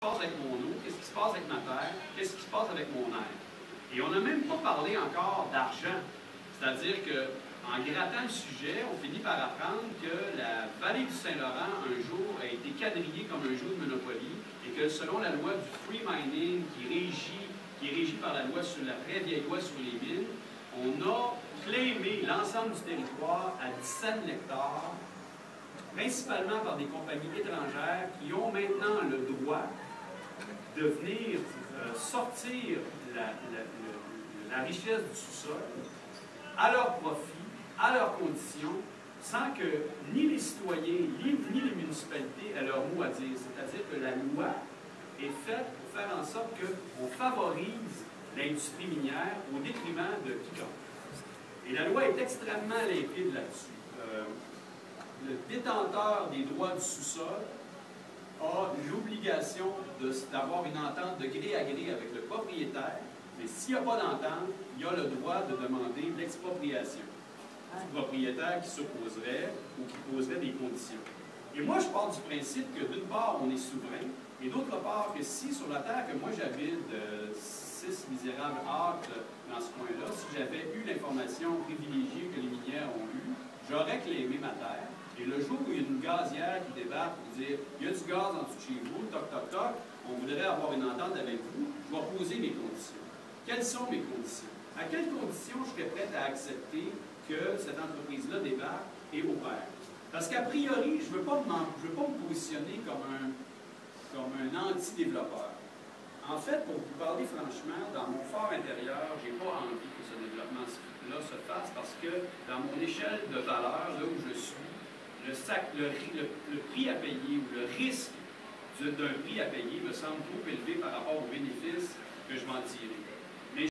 passe avec mon eau, qu'est-ce qui se passe avec ma terre, qu'est-ce qui se passe avec mon air. Et on n'a même pas parlé encore d'argent. C'est-à-dire qu'en grattant le sujet, on finit par apprendre que la vallée du Saint-Laurent, un jour, a été quadrillée comme un jeu de Monopoly et que selon la loi du free mining qui est régie par la loi sur la très vieille loi sur les mines, on a claimé l'ensemble du territoire à 17 hectares, principalement par des compagnies étrangères qui ont maintenant le droit de venir sortir la richesse du sous-sol à leur profit, à leurs conditions, sans que ni les citoyens, ni les municipalités aient leur mot à dire. C'est-à-dire que la loi est faite pour faire en sorte qu'on favorise l'industrie minière au détriment de quiconque. Et la loi est extrêmement limpide là-dessus. Le détenteur des droits du sous-sol a l'obligation d'avoir une entente de gré à gré avec le propriétaire, mais s'il n'y a pas d'entente, il a le droit de demander l'expropriation du propriétaire qui s'opposerait ou qui poserait des conditions. Et moi, je pars du principe que d'une part, on est souverain, et d'autre part, que si sur la terre que moi j'habite, 6 misérables acres dans ce coin-là, si j'avais eu l'information privilégiée que les minières ont eue, j'aurais claimé ma terre. Et le jour où il y a une gazière qui débarque pour dire « il y a du gaz en dessous de chez vous, toc, toc, toc, on voudrait avoir une entente avec vous, je vais poser mes conditions. » Quelles sont mes conditions? À quelles conditions je serais prête à accepter que cette entreprise-là débarque et opère? Parce qu'a priori, je ne veux pas me positionner comme un anti-développeur. En fait, pour vous parler franchement, dans mon fort intérieur, je n'ai pas envie que ce développement-là se fasse parce que dans mon échelle de valeur, là où je suis, le prix à payer ou le risque d'un prix à payer me semble trop élevé par rapport aux bénéfices que je vais en tirer.